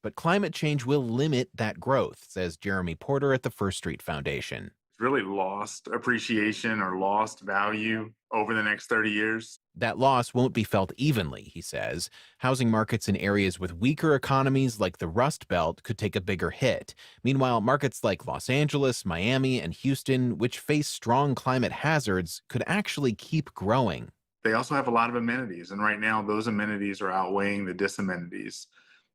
But climate change will limit that growth, says Jeremy Porter at the First Street Foundation. Really lost appreciation or lost value over the next 30 years. That loss won't be felt evenly, he says. Housing markets in areas with weaker economies like the Rust Belt could take a bigger hit. Meanwhile, markets like Los Angeles, Miami, and Houston, which face strong climate hazards, could actually keep growing. They also have a lot of amenities, and right now those amenities are outweighing the disamenities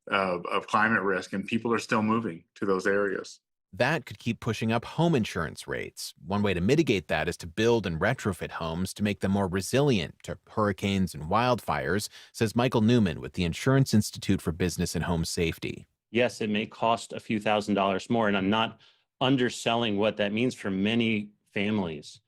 of climate risk, and people are still moving to those areas. That could keep pushing up home insurance rates. One way to mitigate that is to build and retrofit homes to make them more resilient to hurricanes and wildfires, says Michael Newman with the Insurance Institute for Business and Home Safety. Yes, it may cost a few $1,000s more, and I'm not underselling what that means for many families,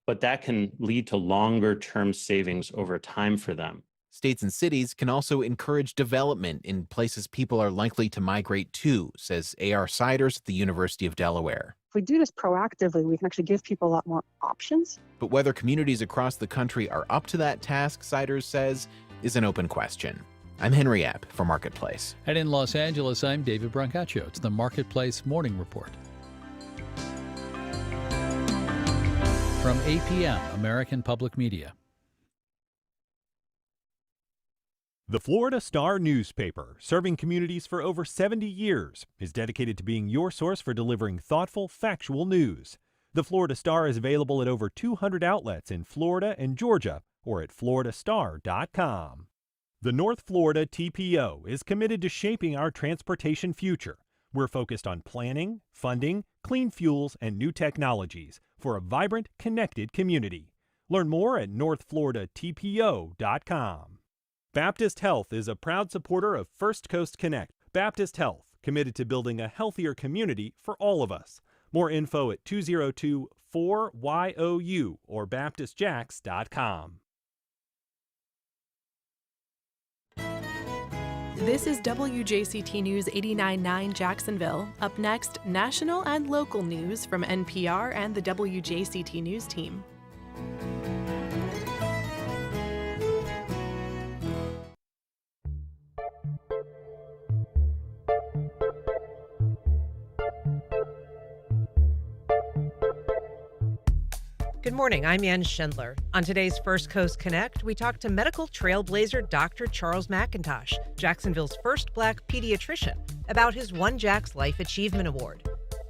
but that can lead to longer term savings over time for them. States and cities can also encourage development in places people are likely to migrate to, says A.R. Siders at the University of Delaware. If we do this proactively, we can actually give people a lot more options. But whether communities across the country are up to that task, Siders says, is an open question. I'm Henry Epp for Marketplace. And in Los Angeles, I'm David Brancaccio. It's the Marketplace Morning Report. From APM, American Public Media. The Florida Star newspaper, serving communities for over 70 years, is dedicated to being your source for delivering thoughtful, factual news. The Florida Star is available at over 200 outlets in Florida and Georgia or at floridastar.com. The North Florida TPO is committed to shaping our transportation future. We're focused on planning, funding, clean fuels, and new technologies for a vibrant, connected community. Learn more at northfloridatpo.com. Baptist Health is a proud supporter of First Coast Connect. Baptist Health, committed to building a healthier community for all of us. More info at 202-4YOU or baptistjax.com. This is WJCT News 89.9 Jacksonville. Up next, national and local news from NPR and the WJCT News team. Good morning, I'm Ann Schindler. On today's First Coast Connect, we talk to medical trailblazer Dr. Charles McIntosh, Jacksonville's first Black pediatrician, about his OneJax Life Achievement Award.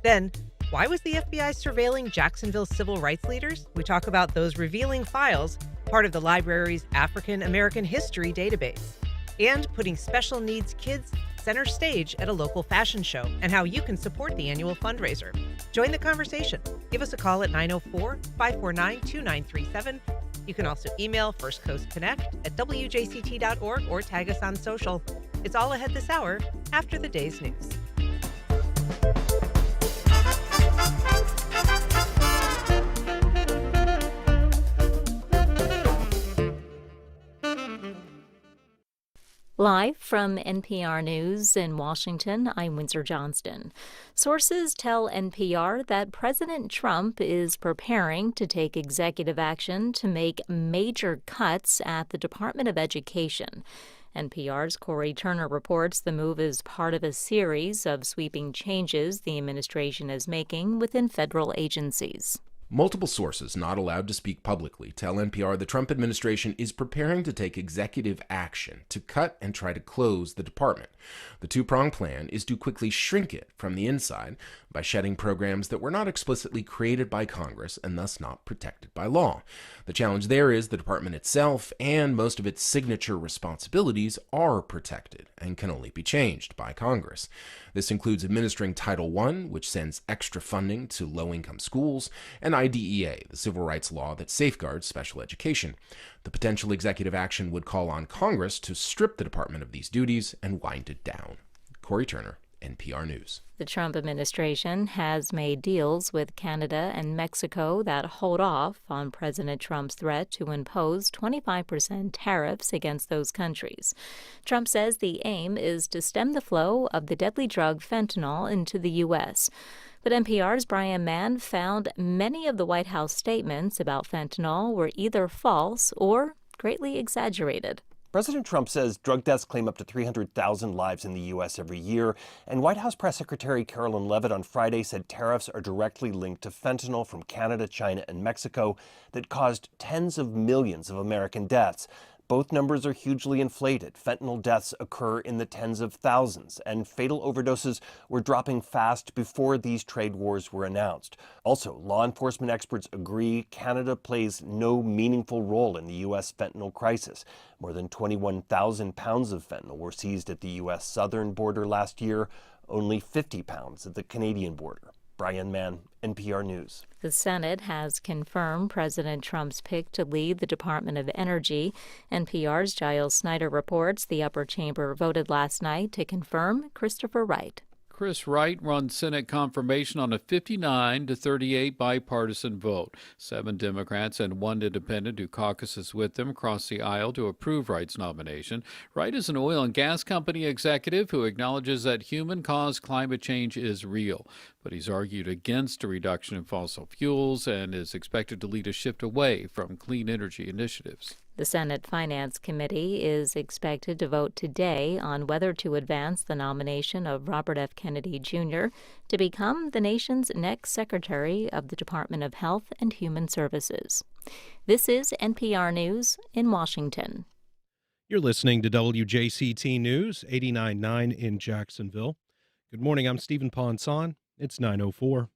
Then, why was the FBI surveilling Jacksonville civil rights leaders? We talk about those revealing files, part of the library's African American History database, and putting special needs kids center stage at a local fashion show, and how you can support the annual fundraiser. Join the conversation. Give us a call at 904-549-2937. You can also email firstcoastconnect@wjct.org or tag us on social. It's all ahead this hour after the day's news. Live from NPR News in Washington, I'm Windsor Johnston. Sources tell NPR that President Trump is preparing to take executive action to make major cuts at the Department of Education. NPR's Corey Turner reports the move is part of a series of sweeping changes the administration is making within federal agencies. Multiple sources not allowed to speak publicly tell NPR the Trump administration is preparing to take executive action to cut and try to close the department. The two-pronged plan is to quickly shrink it from the inside by shedding programs that were not explicitly created by Congress and thus not protected by law. The challenge there is the department itself and most of its signature responsibilities are protected and can only be changed by Congress. This includes administering Title I, which sends extra funding to low-income schools, and IDEA, the civil rights law that safeguards special education. The potential executive action would call on Congress to strip the department of these duties and wind it down. Corey Turner, NPR News. The Trump administration has made deals with Canada and Mexico that hold off on President Trump's threat to impose 25% tariffs against those countries. Trump says the aim is to stem the flow of the deadly drug fentanyl into the U.S. But NPR's Brian Mann found many of the White House statements about fentanyl were either false or greatly exaggerated. President Trump says drug deaths claim up to 300,000 lives in the U.S. every year, and White House Press Secretary Carolyn Leavitt on Friday said tariffs are directly linked to fentanyl from Canada, China, and Mexico that caused tens of millions of American deaths. Both numbers are hugely inflated. Fentanyl deaths occur in the tens of thousands, and fatal overdoses were dropping fast before these trade wars were announced. Also, law enforcement experts agree Canada plays no meaningful role in the U.S. fentanyl crisis. More than 21,000 pounds of fentanyl were seized at the U.S. southern border last year, only 50 pounds at the Canadian border. Brian Mann, NPR News. The Senate has confirmed President Trump's pick to lead the Department of Energy. NPR's Giles Snyder reports the upper chamber voted last night to confirm Christopher Wright. Chris Wright won Senate confirmation on a 59-38 bipartisan vote. 7 Democrats and 1 independent who caucuses with them crossed the aisle to approve Wright's nomination. Wright is an oil and gas company executive who acknowledges that human-caused climate change is real, but he's argued against a reduction in fossil fuels and is expected to lead a shift away from clean energy initiatives. The Senate Finance Committee is expected to vote today on whether to advance the nomination of Robert F. Kennedy Jr. to become the nation's next Secretary of the Department of Health and Human Services. This is NPR News in Washington. You're listening to WJCT News, 89.9 in Jacksonville. Good morning, I'm Stephen Ponson. It's 9:04.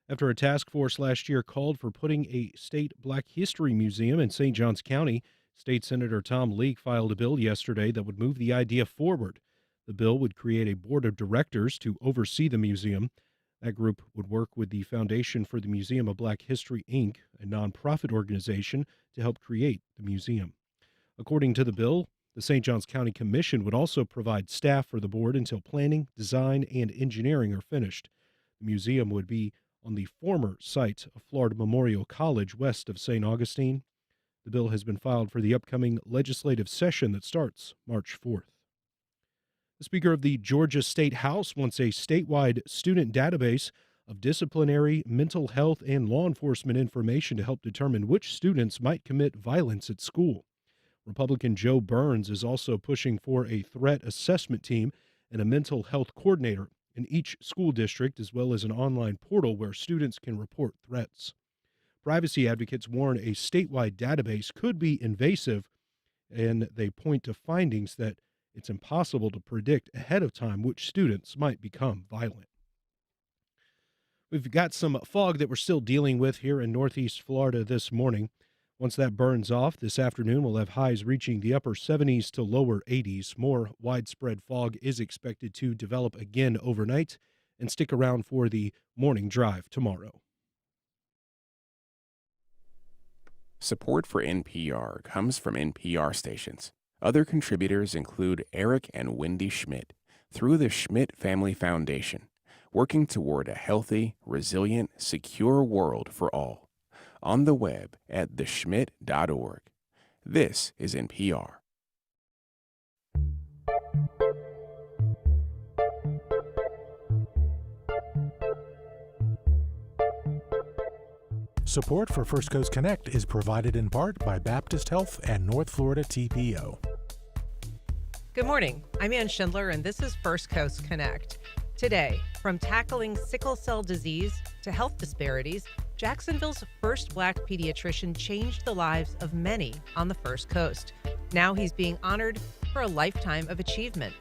After a task force last year called for putting a state Black History Museum in St. Johns County, State Senator Tom Leek filed a bill yesterday that would move the idea forward. The bill would create a board of directors to oversee the museum. That group would work with the Foundation for the Museum of Black History, Inc., a nonprofit organization, to help create the museum. According to the bill, the St. Johns County Commission would also provide staff for the board until planning, design, and engineering are finished. The museum would be on the former site of Florida Memorial College west of St. Augustine. The bill has been filed for the upcoming legislative session that starts March 4th. The Speaker of the Georgia State House wants a statewide student database of disciplinary, mental health, and law enforcement information to help determine which students might commit violence at school. Republican Joe Burns is also pushing for a threat assessment team and a mental health coordinator in each school district, as well as an online portal where students can report threats. Privacy advocates warn a statewide database could be invasive, and they point to findings that it's impossible to predict ahead of time which students might become violent. We've got some fog that we're still dealing with here in Northeast Florida this morning. Once that burns off this afternoon, we'll have highs reaching the upper 70s to lower 80s. More widespread fog is expected to develop again overnight and stick around for the morning drive tomorrow. Support for NPR comes from NPR stations. Other contributors include Eric and Wendy Schmidt through the Schmidt Family Foundation, working toward a healthy, resilient, secure world for all. On the web at theschmidt.org. This is NPR. Support for First Coast Connect is provided in part by Baptist Health and North Florida TPO. Good morning. I'm Ann Schindler, and this is First Coast Connect. Today, from tackling sickle cell disease to health disparities, Jacksonville's first Black pediatrician changed the lives of many on the First Coast. Now he's being honored for a lifetime of achievement.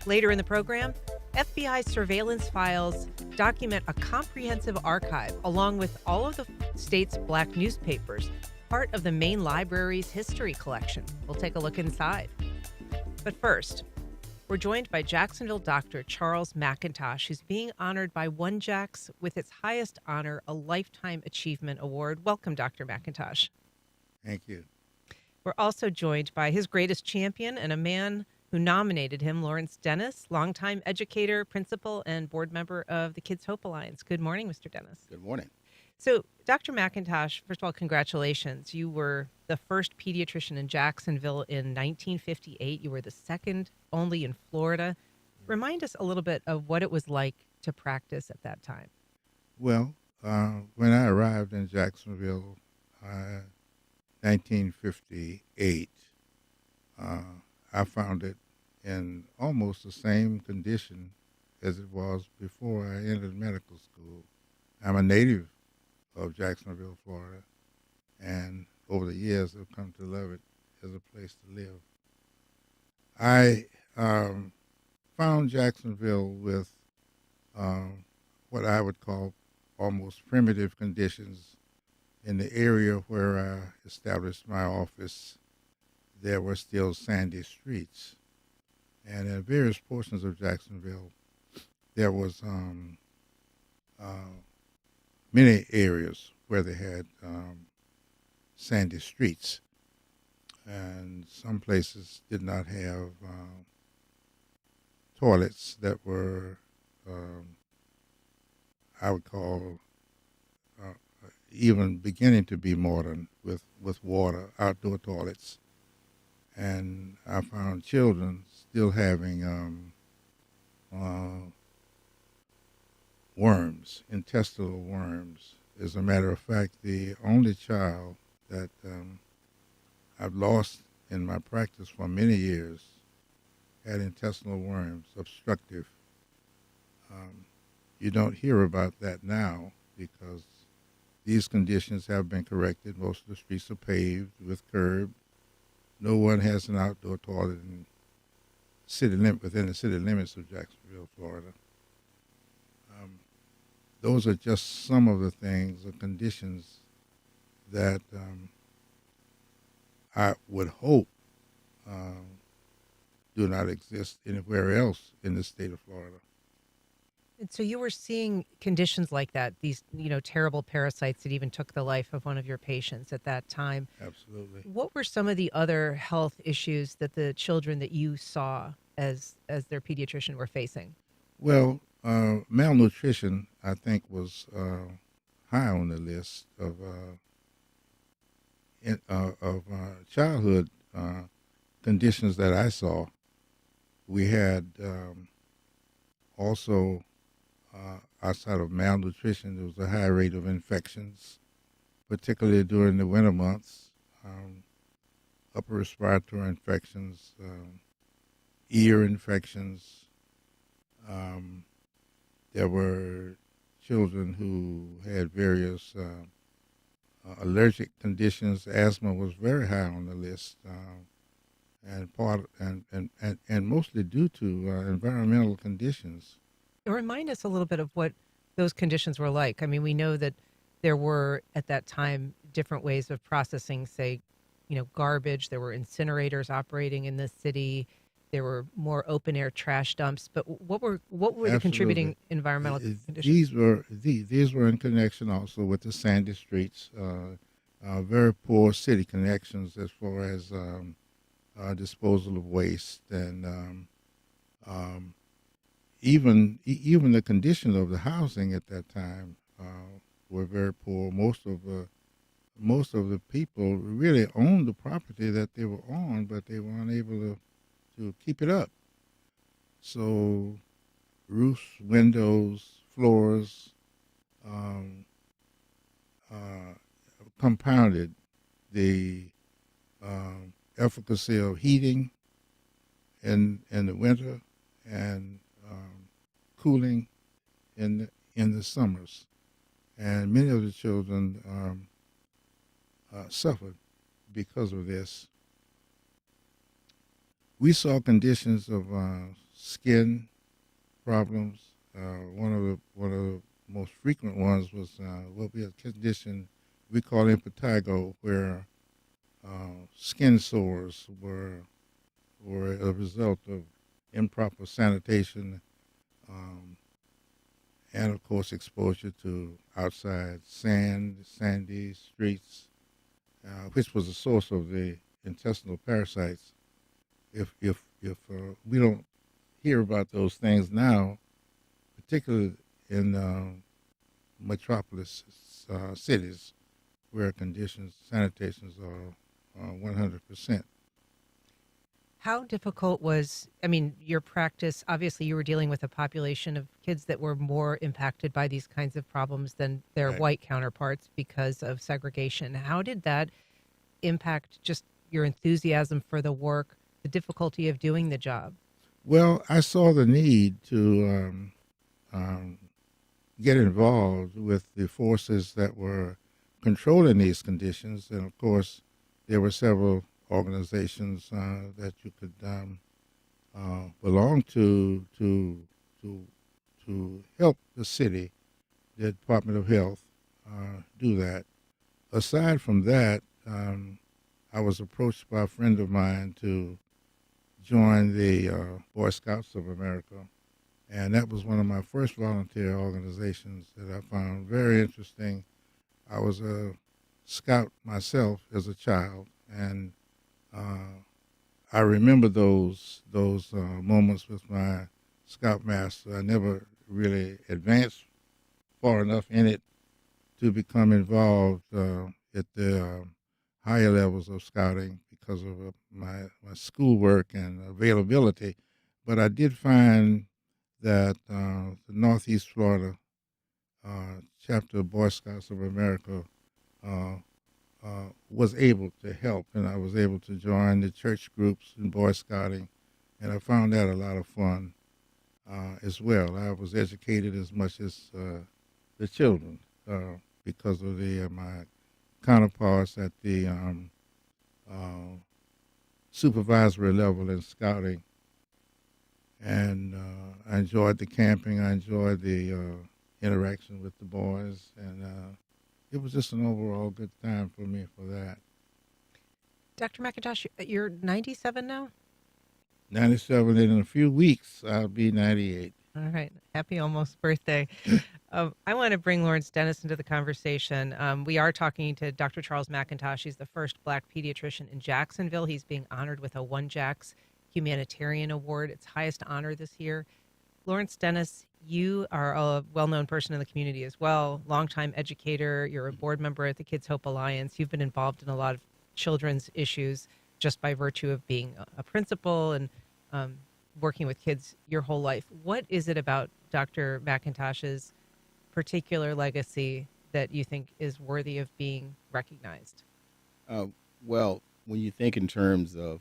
Later in the program, FBI surveillance files document a comprehensive archive along with all of the state's Black newspapers, part of the main library's history collection. We'll take a look inside. But first, we're joined by Jacksonville Dr. Charles McIntosh, who's being honored by OneJax with its highest honor, a Lifetime Achievement Award. Welcome, Dr. McIntosh. Thank you. We're also joined by his greatest champion and a man who nominated him, Lawrence Dennis, longtime educator, principal, and board member of the Kids Hope Alliance. Good morning, Mr. Dennis. Good morning. So, Dr. McIntosh, first of all, congratulations. You were the first pediatrician in Jacksonville in 1958. You were the second only in Florida. Remind us a little bit of what it was like to practice at that time. Well, when I arrived in Jacksonville, 1958, I found it in almost the same condition as it was before I entered medical school. I'm a native of Jacksonville, Florida, and over the years I've come to love it as a place to live. I found Jacksonville with what I would call almost primitive conditions. In the area where I established my office, there were still sandy streets. And in various portions of Jacksonville, there was many areas where they had sandy streets. And some places did not have toilets that were, I would call, even beginning to be modern with water, outdoor toilets. And I found children still having worms, intestinal worms. As a matter of fact, the only child that I've lost in my practice for many years had intestinal worms, obstructive. You don't hear about that now because these conditions have been corrected. Most of the streets are paved with curb. No one has an outdoor toilet within the city limits of Jacksonville, Florida. Those are just some of the things, the conditions that I would hope do not exist anywhere else in the state of Florida. And so you were seeing conditions like that, these, terrible parasites that even took the life of one of your patients at that time. Absolutely. What were some of the other health issues that the children that you saw as their pediatrician were facing? Well, malnutrition, I think, was high on the list of childhood conditions that I saw. We had also, outside of malnutrition, there was a high rate of infections, particularly during the winter months, upper respiratory infections, ear infections. There were children who had various allergic conditions. Asthma was very high on the list, and mostly due to environmental conditions. Remind us a little bit of what those conditions were like. I mean, we know that there were at that time different ways of processing, say, garbage. There were incinerators operating in the city. There were more open air trash dumps. But what were the contributing environmental conditions? These were in connection also with the sandy streets. Very poor city connections as far as disposal of waste, and even the condition of the housing at that time were very poor. Most of the people really owned the property that they were on, but they weren't able to keep it up. So roofs, windows, floors compounded the efficacy of heating in the winter and cooling in the summers. And many of the children suffered because of this. We saw conditions of skin problems. One of the most frequent ones was what we had a condition we call impetigo, where skin sores were a result of improper sanitation, and of course exposure to outside sandy streets, which was the source of the intestinal parasites. If we don't hear about those things now, particularly in metropolis cities, where sanitations are 100%. How difficult was, your practice? Obviously, you were dealing with a population of kids that were more impacted by these kinds of problems than their white counterparts because of segregation. How did that impact just your enthusiasm for the work, the difficulty of doing the job? Well, I saw the need to get involved with the forces that were controlling these conditions, and of course, there were several organizations that you could belong to help the city, the Department of Health, do that. Aside from that, I was approached by a friend of mine to join the Boy Scouts of America, and that was one of my first volunteer organizations that I found very interesting. I was a scout myself as a child, and I remember those moments with my scoutmaster. I never really advanced far enough in it to become involved at the higher levels of scouting because of my schoolwork and availability. But I did find that the Northeast Florida chapter of Boy Scouts of America was able to help, and I was able to join the church groups in Boy Scouting, and I found that a lot of fun as well. I was educated as much as the children because of my counterparts at the supervisory level in scouting, and I enjoyed the camping. I enjoyed the interaction with the boys, and it was just an overall good time for me for that. Dr. McIntosh, you're 97 now? 97, and in a few weeks, I'll be 98. All right. Happy almost birthday. I want to bring Lawrence Dennis into the conversation. We are talking to Dr. Charles McIntosh. He's the first Black pediatrician in Jacksonville. He's being honored with a OneJax Humanitarian Award, its highest honor this year. Lawrence Dennis, you are a well-known person in the community as well, longtime educator. You're a board member at the Kids Hope Alliance. You've been involved in a lot of children's issues just by virtue of being a principal and working with kids your whole life. What is it about Dr. McIntosh's particular legacy that you think is worthy of being recognized? Well, when you think in terms of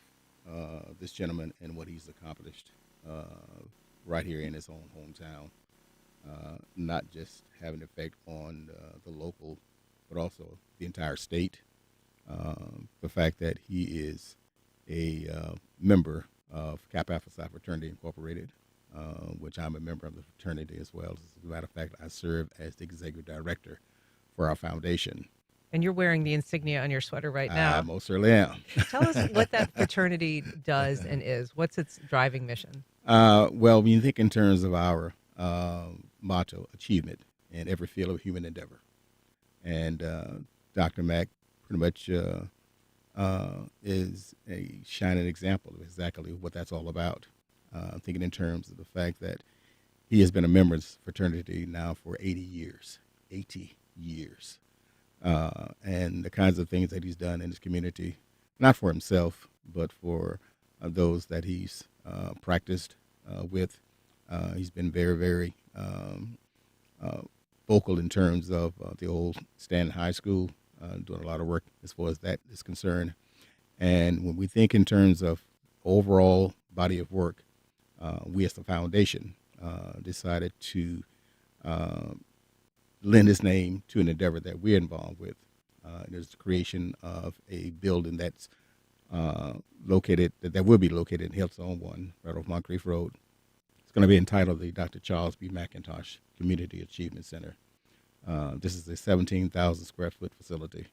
this gentleman and what he's accomplished right here in his own hometown, not just having an effect on the local, but also the entire state. The fact that he is a member of Kappa Alpha Psi Fraternity Incorporated, which I'm a member of the fraternity as well. As a matter of fact, I serve as the executive director for our foundation. And you're wearing the insignia on your sweater right now. I most certainly am. Tell us what that fraternity does and is. What's its driving mission? Well, when you think in terms of our motto, achievement in every field of human endeavor. And Dr. Mack pretty much is a shining example of exactly what that's all about. Thinking in terms of the fact that he has been a member of this fraternity now for 80 years. 80 years. And the kinds of things that he's done in his community, not for himself, but for those that he's practiced with. He's been very, very vocal in terms of the old Stanton High School, doing a lot of work as far as that is concerned. And when we think in terms of overall body of work, we as the foundation decided to lend his name to an endeavor that we're involved with. There's the creation of a building that's located, that will be located in Health Zone 1, right off Moncrief Road. It's going to be entitled the Dr. Charles B. McIntosh Community Achievement Center. This is a 17,000 square foot facility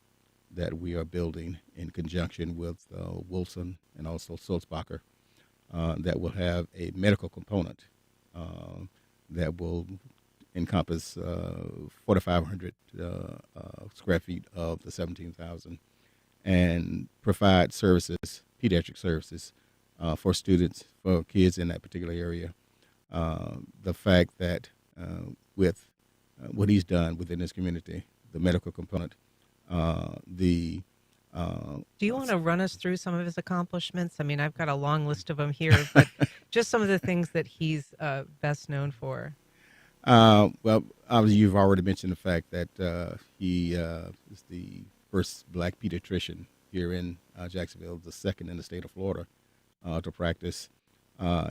that we are building in conjunction with Wilson and also Sulzbacher, that will have a medical component that will encompass 4,500 square feet of the 17,000 and provide services, pediatric services for students, for kids in that particular area. The fact that with what he's done within this community, the medical component, Do you want to run us through some of his accomplishments? I mean, I've got a long list of them here, but just some of the things that he's best known for. Well, obviously, you've already mentioned the fact that he is the first Black pediatrician here in Jacksonville, the second in the state of Florida, to practice.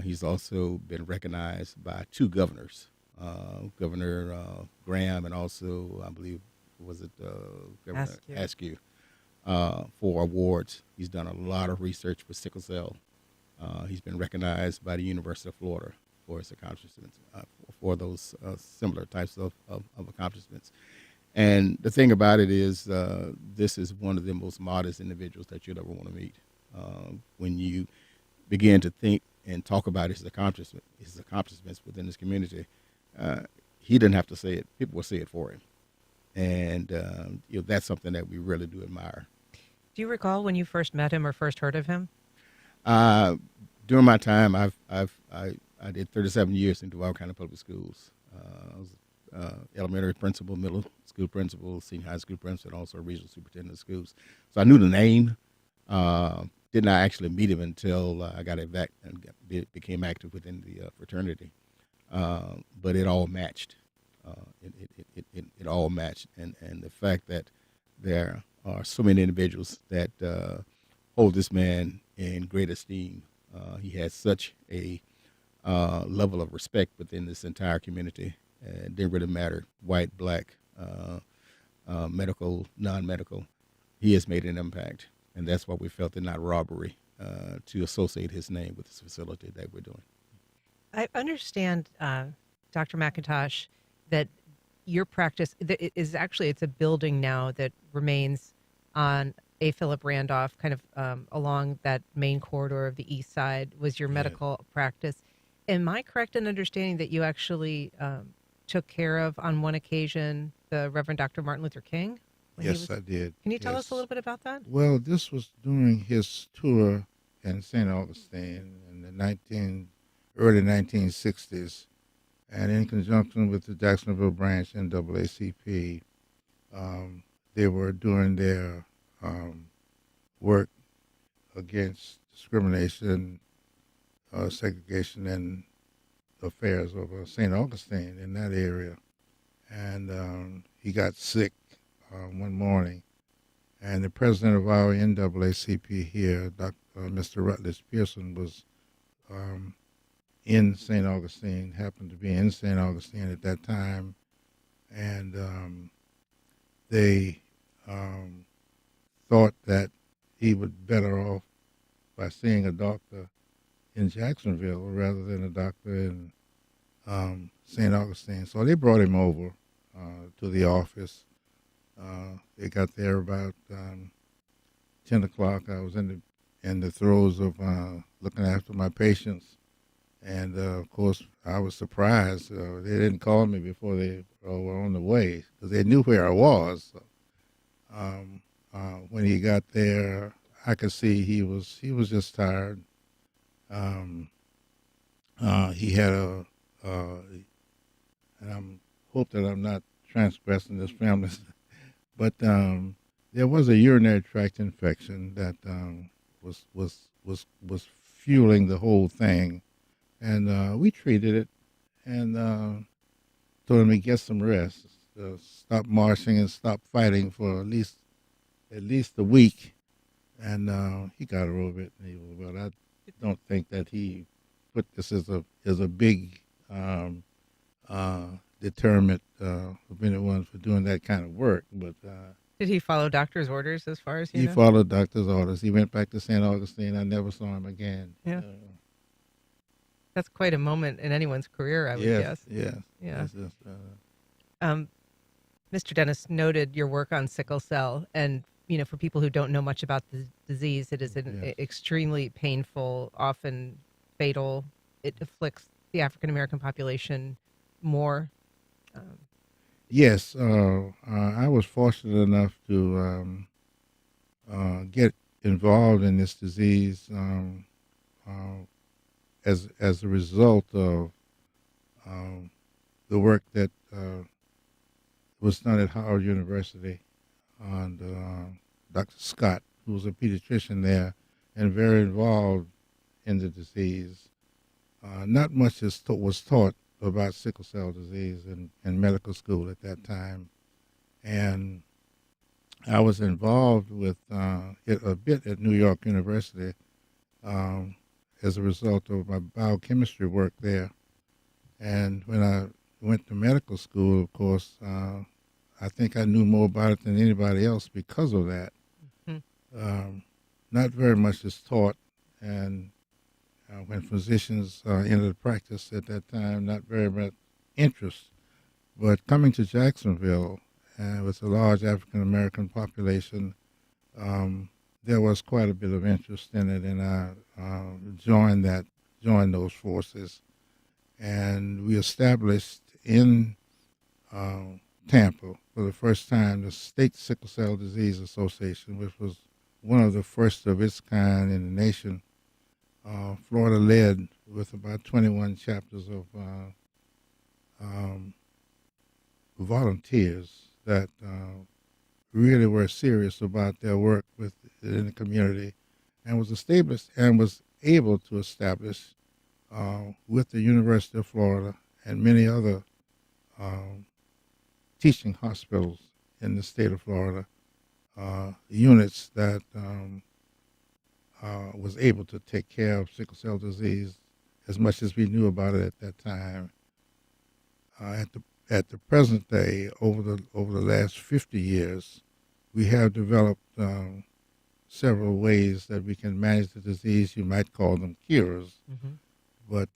He's also been recognized by 2 governors, Governor Graham and also, I believe, was it Governor Askew, for awards. He's done a lot of research with sickle cell. He's been recognized by the University of Florida for his accomplishments, for those similar types of accomplishments. And the thing about it is, this is one of the most modest individuals that you'll ever want to meet. When you begin to think and talk about his accomplishments within his community, he didn't have to say it; people will say it for him, and that's something that we really do admire. Do you recall when you first met him or first heard of him? During my time, I did 37 years in Duval County Public Schools. I was elementary principal, middle school principal, senior high school principal, and also regional superintendent of schools. So I knew the name. Did not actually meet him until I got and became active within the fraternity. But it all matched. It all matched, and the fact that there are so many individuals that hold this man in great esteem. He has such a level of respect within this entire community. It didn't really matter, white, black, medical, non-medical. He has made an impact, and that's why we felt it not robbery to associate his name with this facility that we're doing. I understand, Dr. McIntosh, that your practice is actually, it's a building now that remains on A. Philip Randolph, kind of along that main corridor of the east side was your medical practice. Am I correct in understanding that you actually took care of, on one occasion, the Reverend Dr. Martin Luther King? Yes, I did. Can you tell us a little bit about that? Well, this was during his tour in St. Augustine in the early 1960s, and in conjunction with the Jacksonville branch NAACP, they were doing their work against discrimination, segregation, and affairs of St. Augustine in that area. And he got sick one morning, and the president of our NAACP here, Mr. Rutledge Pearson, was in St. Augustine, happened to be in St. Augustine at that time, and they thought that he would better off by seeing a doctor in Jacksonville rather than a doctor in St. Augustine. So they brought him over to the office. They got there about 10 o'clock. I was in the throes of looking after my patients. And, of course, I was surprised. They didn't call me before they were on the way because they knew where I was. So, when he got there, I could see he was just tired. He had and I hope that I'm not transgressing this family, but there was a urinary tract infection that was fueling the whole thing. And we treated it and told him to get some rest, stop marching and stop fighting for at least a week. And he got over it. But I don't think that he put this as a big deterrent of anyone for doing that kind of work. But did he follow doctor's orders as far as you know? He followed doctor's orders. He went back to St. Augustine. I never saw him again. Yeah. That's quite a moment in anyone's career, I would guess. Yes. Yeah. Mr. Dennis noted your work on sickle cell, and for people who don't know much about the disease, it is an extremely painful, often fatal. It afflicts the African American population more. Yes, I was fortunate enough to get involved in this disease as a result of the work that was done at Howard University on Dr. Scott, who was a pediatrician there and very involved in the disease. Not much was taught about sickle cell disease in medical school at that time. And I was involved with it a bit at New York University as a result of my biochemistry work there. And when I went to medical school, of course, I think I knew more about it than anybody else because of that. Not very much is taught, and when physicians entered practice at that time, not very much interest. But coming to Jacksonville, with a large African American population, there was quite a bit of interest in it, and I joined those forces. And we established in Tampa for the first time the State Sickle Cell Disease Association, which was one of the first of its kind in the nation. Florida led with about 21 chapters of volunteers that really were serious about their work in the community, and was established and was able to establish with the University of Florida and many other teaching hospitals in the state of Florida, units that was able to take care of sickle cell disease as much as we knew about it at that time. At the present day, over the last 50 years, we have developed several ways that we can manage the disease. You might call them cures, but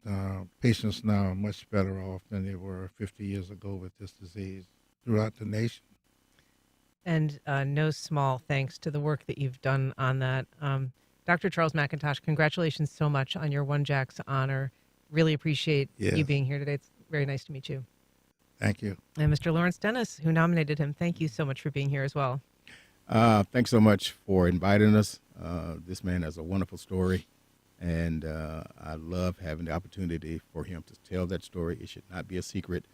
patients now are much better off than they were 50 years ago with this disease throughout the nation. And no small thanks to the work that you've done on that. Dr. Charles McIntosh, congratulations so much on your OneJax honor. Really appreciate you being here today. It's very nice to meet you. Thank you. And Mr. Lawrence Dennis, who nominated him, thank you so much for being here as well. Thanks so much for inviting us. This man has a wonderful story, and I love having the opportunity for him to tell that story. It should not be a secret.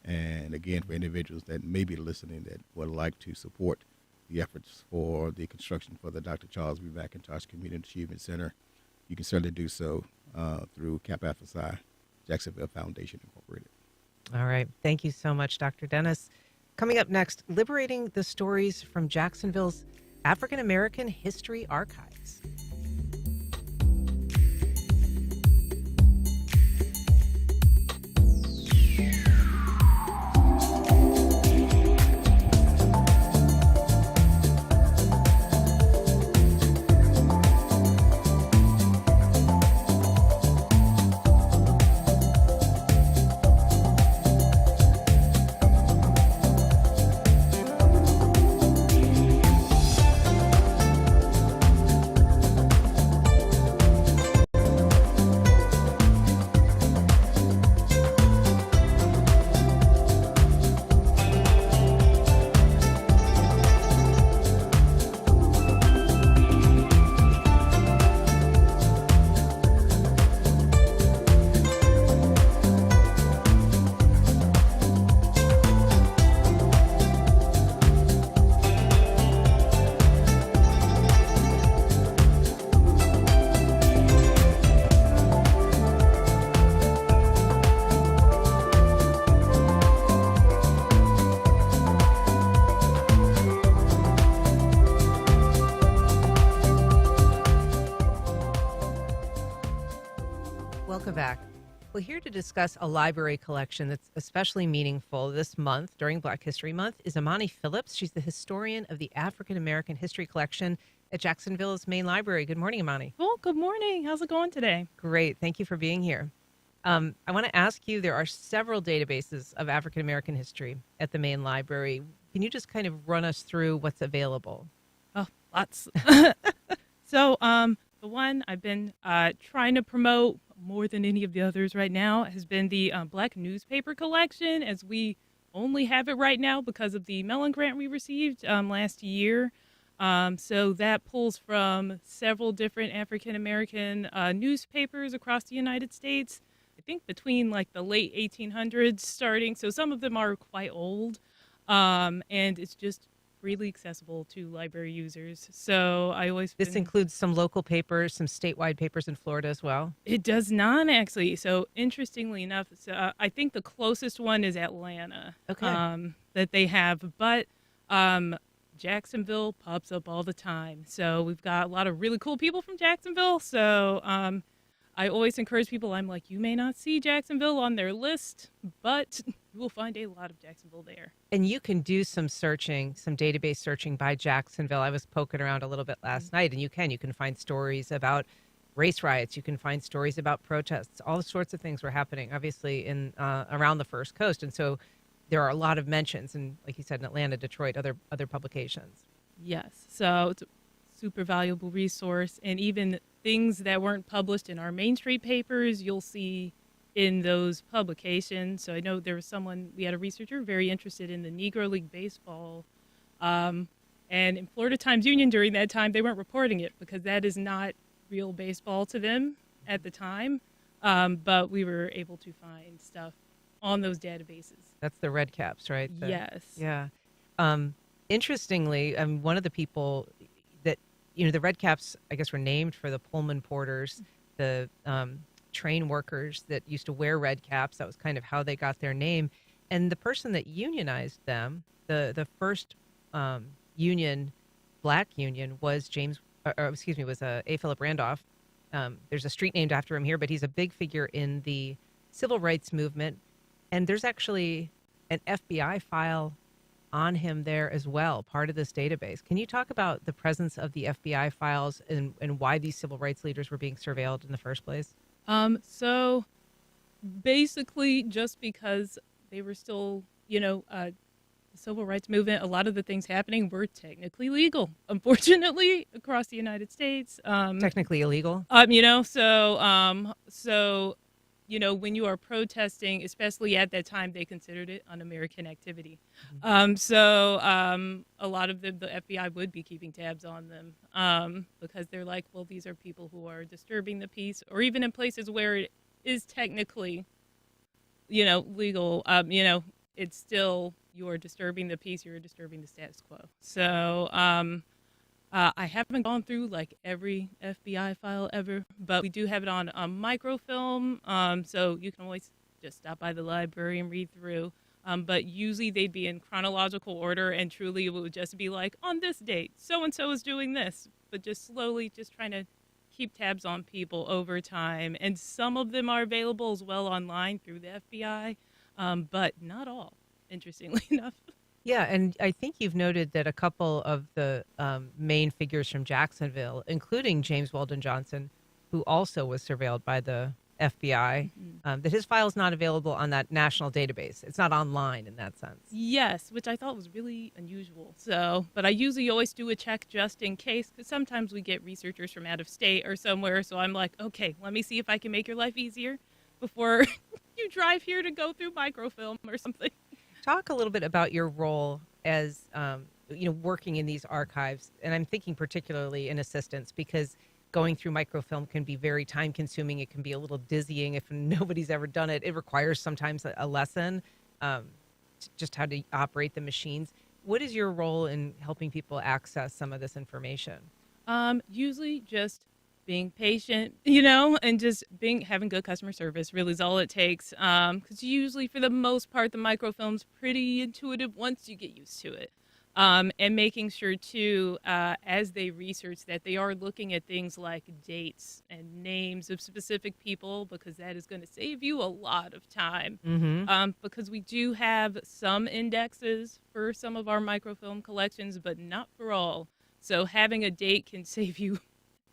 And again, for individuals that may be listening that would like to support the efforts for the construction for the Dr. Charles B. McIntosh Community Achievement Center, you can certainly do so through Kappa Jacksonville Foundation Incorporated. All right. Thank you so much, Dr. Dennis. Coming up next, liberating the stories from Jacksonville's African American History Archives. Welcome back. We're here to discuss a library collection that's especially meaningful this month during Black History Month is Imani Phillips. She's the historian of the African American History Collection at Jacksonville's main library. Good morning, Imani. Oh, good morning. How's it going today? Great. Thank you for being here. I want to ask you, there are several databases of African American history at the main library. Can you just kind of run us through what's available? Oh, lots. So the one I've been trying to promote more than any of the others right now has been the Black newspaper collection, as we only have it right now because of the Mellon grant we received last year. So that pulls from several different African American newspapers across the United States. I think between like the late 1800s starting. So some of them are quite old, and it's just freely accessible to library users. So I always... This includes some local papers, some statewide papers in Florida as well? It does not, actually. So interestingly enough, I think the closest one is Atlanta. Okay. That they have. But Jacksonville pops up all the time. So we've got a lot of really cool people from Jacksonville. So I always encourage people, I'm like, you may not see Jacksonville on their list, but you will find a lot of Jacksonville there. And you can do some searching, some database searching by Jacksonville. I was poking around a little bit last night, and you can find stories about race riots. You can find stories about protests. All sorts of things were happening, obviously, in around the First Coast. And so there are a lot of mentions, and like you said, in Atlanta, Detroit, other publications. Yes. So it's a super valuable resource. And even things that weren't published in our Main Street papers, you'll see in those publications. So I know there was we had a researcher very interested in the Negro League Baseball. And in Florida Times-Union during that time, they weren't reporting it because that is not real baseball to them at the time. But we were able to find stuff on those databases. That's the red caps, right? Yes. Yeah. Interestingly, one of the people that, the red caps, I guess, were named for the Pullman porters, the train workers that used to wear red caps. That was kind of how they got their name. And the person that unionized them, the first black union was A. Philip Randolph. There's a street named after him here, but he's a big figure in the civil rights movement. And there's actually an FBI file on him there as well, part of this database. Can you talk about the presence of the FBI files and why these civil rights leaders were being surveilled in the first place? So basically just because they were still, the civil rights movement, a lot of the things happening were technically legal, unfortunately, across the United States. Technically illegal? When you are protesting, especially at that time, they considered it un-American activity. A lot of the FBI would be keeping tabs on them because they're like, well, these are people who are disturbing the peace, or even in places where it is technically, legal, it's still, you are disturbing the peace, you're disturbing the status quo. So I haven't gone through like every FBI file ever, but we do have it on microfilm. So you can always just stop by the library and read through. But usually they'd be in chronological order, and truly it would just be like, on this date, so-and-so is doing this, but just slowly just trying to keep tabs on people over time. And some of them are available as well online through the FBI, but not all, interestingly enough. Yeah, and I think you've noted that a couple of the main figures from Jacksonville, including James Weldon Johnson, who also was surveilled by the FBI, that his file is not available on that national database. It's not online in that sense. Yes, which I thought was really unusual. But I usually always do a check just in case, because sometimes we get researchers from out of state or somewhere. So I'm like, okay, let me see if I can make your life easier before you drive here to go through microfilm or something. Talk a little bit about your role as, working in these archives. And I'm thinking particularly in assistance, because going through microfilm can be very time consuming. It can be a little dizzying if nobody's ever done it. It requires sometimes a lesson, just how to operate the machines. What is your role in helping people access some of this information? Usually just being patient, and just having good customer service really is all it takes. Because usually, for the most part, the microfilm's pretty intuitive once you get used to it. And making sure too, as they research, that they are looking at things like dates and names of specific people, because that is going to save you a lot of time. Because we do have some indexes for some of our microfilm collections, but not for all. So having a date can save you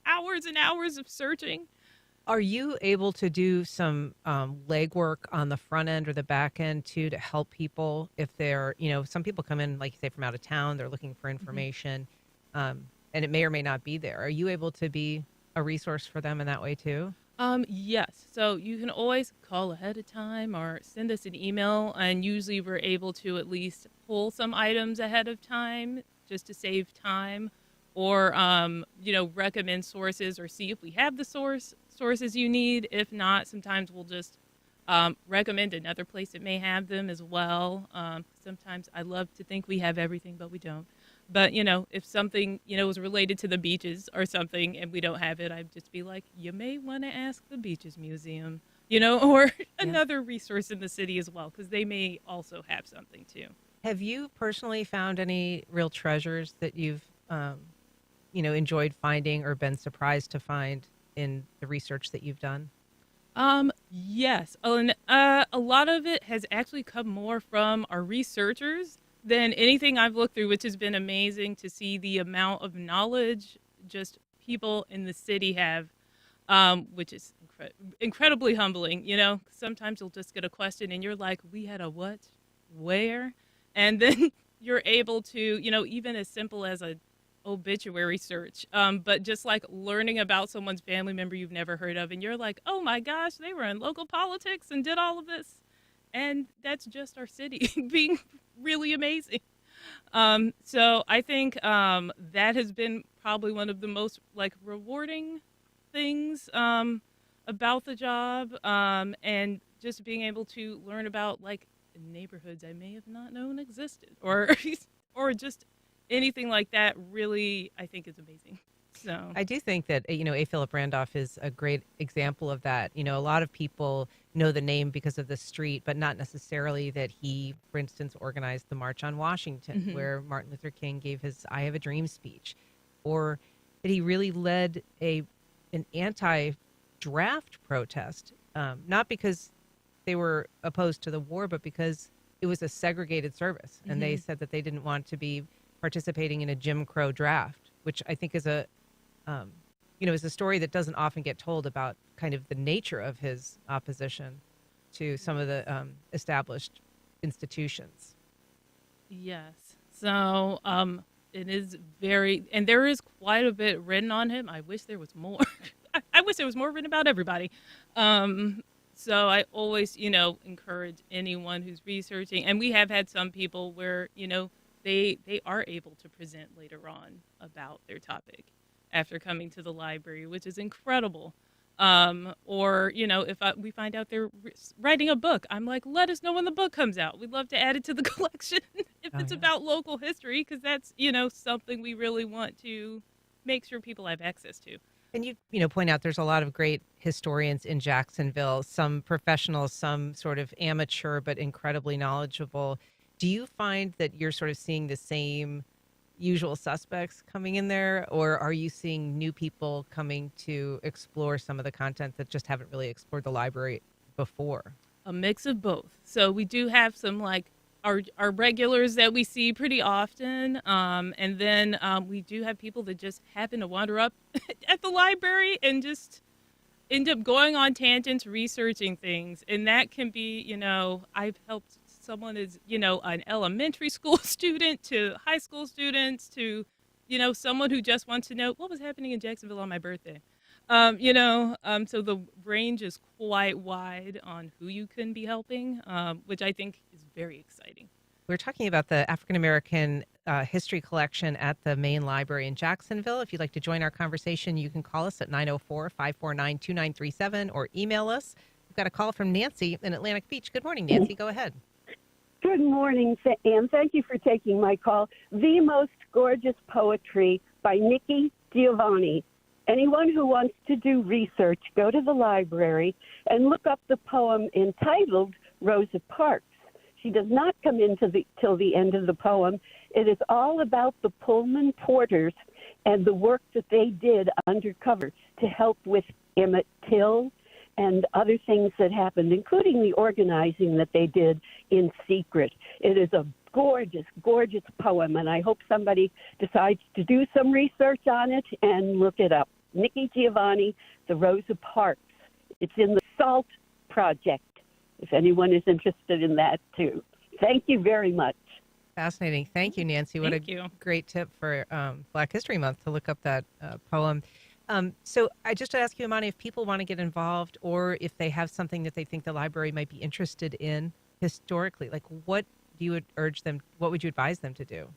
hours and hours of searching. Are you able to do some legwork on the front end or the back end too, to help people if they're, some people come in, like you say, from out of town, they're looking for information, and it may or may not be there. Are you able to be a resource for them in that way too? Yes. So you can always call ahead of time or send us an email, and usually we're able to at least pull some items ahead of time just to save time. Or, recommend sources or see if we have the sources you need. If not, sometimes we'll just recommend another place that may have them as well. Sometimes I love to think we have everything, but we don't. But, if something, is related to the beaches or something and we don't have it, I'd just be like, you may want to ask the Beaches Museum, or another resource in the city as well, because they may also have something too. Have you personally found any real treasures that you've enjoyed finding or been surprised to find in the research that you've done? Yes. Oh, and a lot of it has actually come more from our researchers than anything I've looked through, which has been amazing to see the amount of knowledge just people in the city have, which is incredibly humbling. Sometimes you'll just get a question and you're like, we had a what? Where? And then you're able to, even as simple as a obituary search, but just like learning about someone's family member you've never heard of, and you're like, oh my gosh, they were in local politics and did all of this, and that's just our city being really amazing. So I think that has been probably one of the most rewarding things about the job, and just being able to learn about neighborhoods I may have not known existed, or or just anything like that. Really, I think is amazing. So I do think that, A. Philip Randolph is a great example of that. A lot of people know the name because of the street, but not necessarily that he, for instance, organized the March on Washington, where Martin Luther King gave his I Have a Dream speech, or that he really led an anti-draft protest, not because they were opposed to the war, but because it was a segregated service. And they said that they didn't want to be participating in a Jim Crow draft, which I think is is a story that doesn't often get told about kind of the nature of his opposition to some of the established institutions. yes. So it is and there is quite a bit written on him. I wish there was more. I wish there was more written about everybody. So I always, encourage anyone who's researching, and we have had some people where, they are able to present later on about their topic after coming to the library, which is incredible. Or, if we find out they're writing a book, I'm like, let us know when the book comes out. We'd love to add it to the collection if it's about local history, because that's, something we really want to make sure people have access to. And you point out there's a lot of great historians in Jacksonville, some professionals, some sort of amateur, but incredibly knowledgeable. Do you find that you're sort of seeing the same usual suspects coming in there, or are you seeing new people coming to explore some of the content that just haven't really explored the library before? A mix of both. So we do have some our regulars that we see pretty often, and then we do have people that just happen to wander up at the library and just end up going on tangents, researching things, and that can be, I've helped someone as, an elementary school student to high school students to, someone who just wants to know what was happening in Jacksonville on my birthday. So the range is quite wide on who you can be helping, which I think is very exciting. We're talking about the African American history collection at the main library in Jacksonville. If you'd like to join our conversation, you can call us at 904-549-2937 or email us. We've got a call from Nancy in Atlantic Beach. Good morning, Nancy. Go ahead. Good morning, and thank you for taking my call. The Most Gorgeous Poetry by Nikki Giovanni. Anyone who wants to do research, go to the library and look up the poem entitled Rosa Parks. She does not come in till the end of the poem. It is all about the Pullman porters and the work that they did undercover to help with Emmett Till and other things that happened, including the organizing that they did in secret. It is a gorgeous, gorgeous poem, and I hope somebody decides to do some research on it and look it up. Nikki Giovanni, The Rosa Parks. It's in the SALT project, if anyone is interested in that too. Thank you very much. Fascinating. Thank you, Nancy. What a great tip for Black History Month to look up that poem. So I just ask you, Imani, if people want to get involved or if they have something that they think the library might be interested in historically, what do you urge them? What would you advise them to do?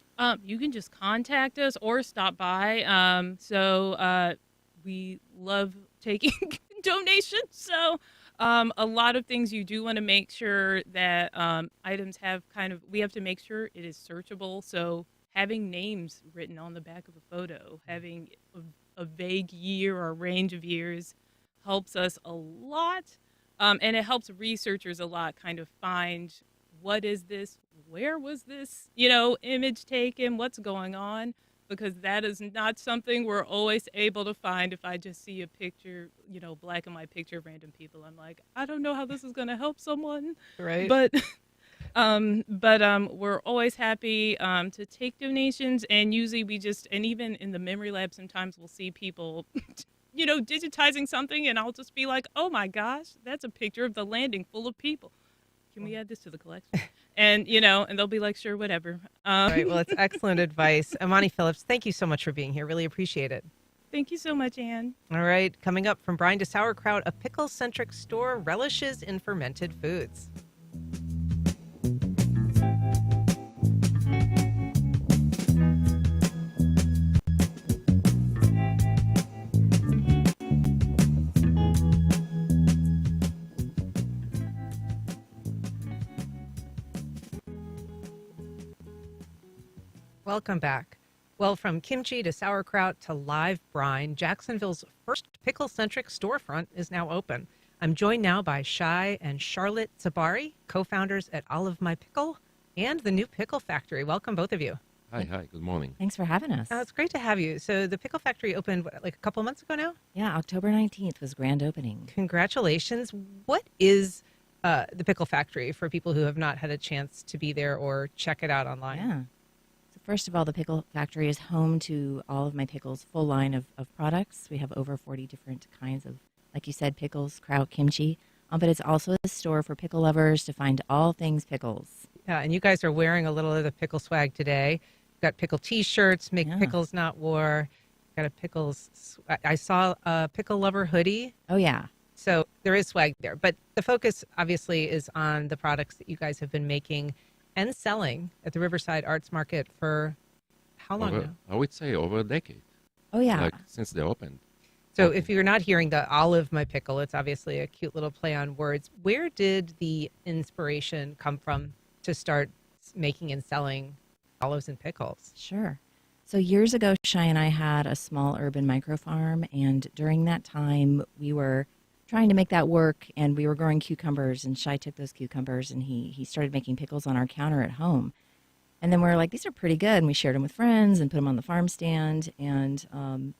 You can just contact us or stop by. We love taking donations. So a lot of things you do want to make sure that items have we have to make sure it is searchable. So having names written on the back of a photo, having a vague year or range of years helps us a lot. And it helps researchers a lot kind of find what is this, where was this, image taken, what's going on. because that is not something we're always able to find. If I just see a picture, black and white picture of random people, I'm like, I don't know how this is going to help someone. Right. But we're always happy to take donations, and usually and even in the memory lab, sometimes we'll see people, digitizing something, and I'll just be like, oh my gosh, that's a picture of the landing full of people. Can we add this to the collection? And, and they'll be like, sure, whatever. Right. Well, it's excellent advice. Amani Phillips, thank you so much for being here. Really appreciate it. Thank you so much, Anne. All right. Coming up, from brine to sauerkraut, a pickle-centric store relishes in fermented foods. Welcome back. Well, from kimchi to sauerkraut to live brine, Jacksonville's first pickle-centric storefront is now open. I'm joined now by Shai and Charlotte Zabari, co-founders at Olive My Pickle and the new Pickle Factory. Welcome, both of you. Hi, good morning. Thanks for having us. It's great to have you. So the Pickle Factory opened, like a couple months ago now? Yeah, October 19th was grand opening. Congratulations. What is the Pickle Factory for people who have not had a chance to be there or check it out online? Yeah. First of all, the Pickle Factory is home to all of my pickles, full line of products. We have over 40 different kinds of, like you said, pickles, kraut, kimchi. But it's also a store for pickle lovers to find all things pickles. Yeah, and you guys are wearing a little of the pickle swag today. You've got pickle T-shirts, Make Pickles Not War. Got a pickles. I saw a pickle lover hoodie. Oh, yeah. So there is swag there. But the focus, obviously, is on the products that you guys have been making and selling at the Riverside Arts Market for how long now? I would say over a decade. Oh, yeah. Like since they opened. So if you're not hearing the Olive My Pickle, it's obviously a cute little play on words. Where did the inspiration come from to start making and selling olives and pickles? Sure. So years ago, Shai and I had a small urban micro farm, and during that time, we were trying to make that work, and we were growing cucumbers, and Shai took those cucumbers and he started making pickles on our counter at home. And then we were like, these are pretty good, and we shared them with friends and put them on the farm stand. And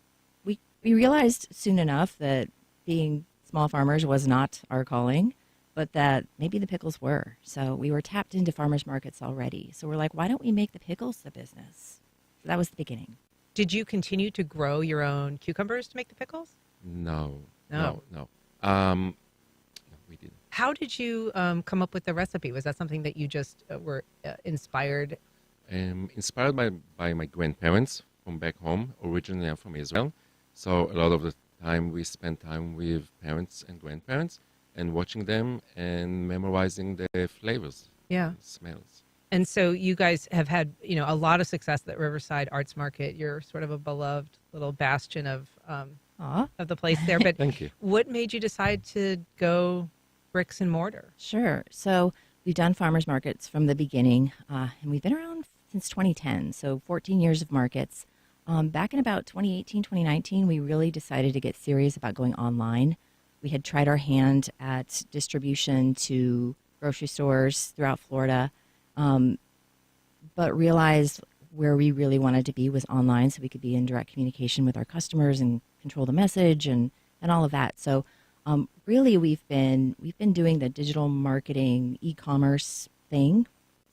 we realized soon enough that being small farmers was not our calling, but that maybe the pickles were. So we were tapped into farmers markets already. So we're like, why don't we make the pickles the business? So that was the beginning. Did you continue to grow your own cucumbers to make the pickles? No. We didn't. How did you come up with the recipe? Was that something that you just were inspired? Inspired by my grandparents from back home. Originally, I'm from Israel. So a lot of the time we spent time with parents and grandparents and watching them and memorizing the flavors, smells. And so you guys have had, a lot of success at Riverside Arts Market. You're sort of a beloved little bastion of the place there. But Thank you. What made you decide to go bricks and mortar? Sure. So we've done farmers markets from the beginning, and we've been around since 2010, so 14 years of markets. Back in about 2018, 2019, we really decided to get serious about going online. We had tried our hand at distribution to grocery stores throughout Florida, but realized where we really wanted to be was online, so we could be in direct communication with our customers and control the message and all of that. So really we've been doing the digital marketing e-commerce thing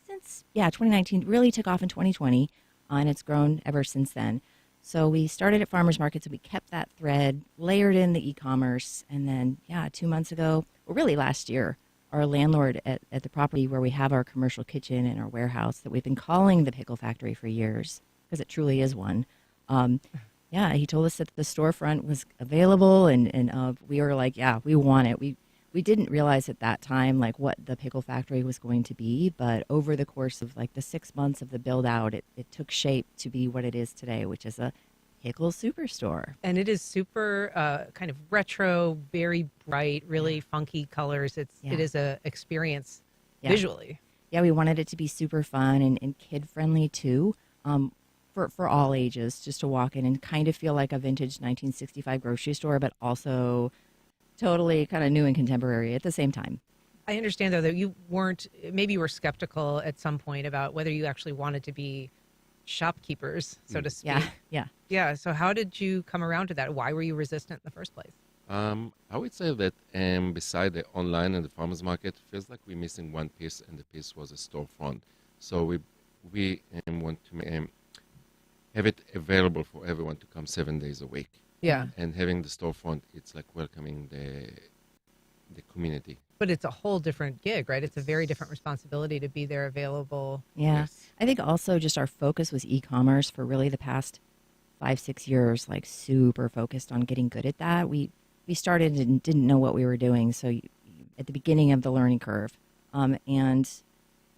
since 2019. Really took off in 2020, and it's grown ever since then. So we started at farmers markets, and we kept that thread, layered in the e-commerce, and then 2 months ago, or really last year, our landlord at the property where we have our commercial kitchen and our warehouse that we've been calling the Pickle Factory for years, because it truly is one. He told us that the storefront was available, and we were like, we want it. We didn't realize at that time what the Pickle Factory was going to be, but over the course of the 6 months of the build out, it took shape to be what it is today, which is a pickle superstore. And it is super kind of retro, very bright, really funky colors. It is a experience visually. Yeah, we wanted it to be super fun and kid friendly too. For all ages, just to walk in and kind of feel like a vintage 1965 grocery store, but also totally kind of new and contemporary at the same time. I understand, though, that you were skeptical at some point about whether you actually wanted to be shopkeepers, so to speak. Yeah. Yeah. So how did you come around to that? Why were you resistant in the first place? I would say that beside the online and the farmers market, feels like we're missing one piece, and the piece was a storefront. So we want to have it available for everyone to come 7 days a week. Yeah. And having the storefront, it's like welcoming the community. But it's a whole different gig, right? It's a very different responsibility to be there available. Yeah. I think also just our focus was e-commerce for really the past 5-6 years, like super focused on getting good at that. We started and didn't know what we were doing. So at the beginning of the learning curve, and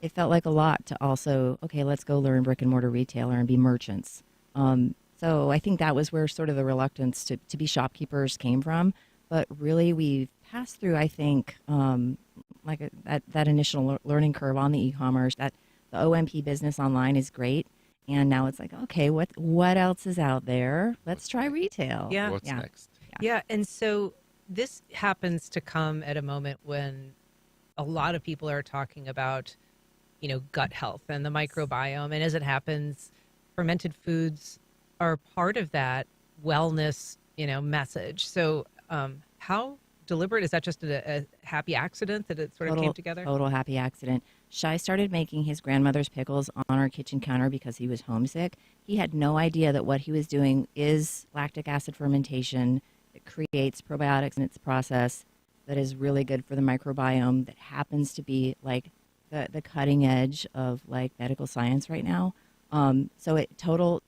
it felt like a lot to also, okay, let's go learn brick and mortar retailer and be merchants. So I think that was where sort of the reluctance to be shopkeepers came from. But really we've passed through, I think, that initial learning curve on the e-commerce, that the OMP business online is great. And now it's like, okay, what else is out there? Let's try retail. Yeah. What's next? Yeah. And so this happens to come at a moment when a lot of people are talking about, gut health and the microbiome. And as it happens, fermented foods are part of that wellness, message. So how deliberate is that? Just a happy accident that it sort of came together? Total happy accident. Shai started making his grandmother's pickles on our kitchen counter because he was homesick. He had no idea that what he was doing is lactic acid fermentation. It creates probiotics in its process that is really good for the microbiome, that happens to be like the cutting edge of like medical science right now. So it total